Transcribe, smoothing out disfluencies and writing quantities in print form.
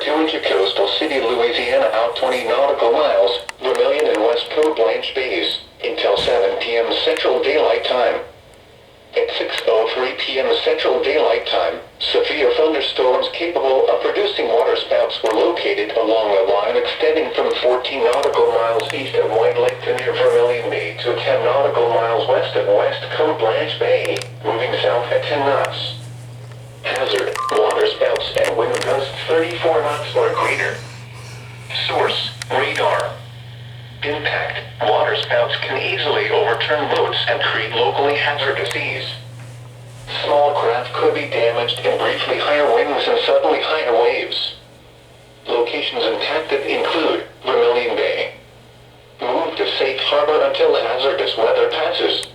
to intercoastal city Louisiana out 20 nautical miles, Vermilion and West Coast Blanche Bays, until 7 p.m. Central Daylight Time. At 6:03 p.m. Central Daylight Time, severe thunderstorms capable of producing waterspouts were located along a line extending from 14 nautical miles east of White Lake to near Vermilion Bay to 10 nautical miles west of West Coast Blanche Bay, moving south at 10 knots. Hazard: waterspouts and wind gusts 34 knots or greater. Source: radar. Impact: waterspouts can easily overturn boats and create locally hazardous seas. Small craft could be damaged in briefly higher winds and suddenly higher waves. Locations impacted include Vermilion Bay. Move to safe harbor until hazardous weather passes.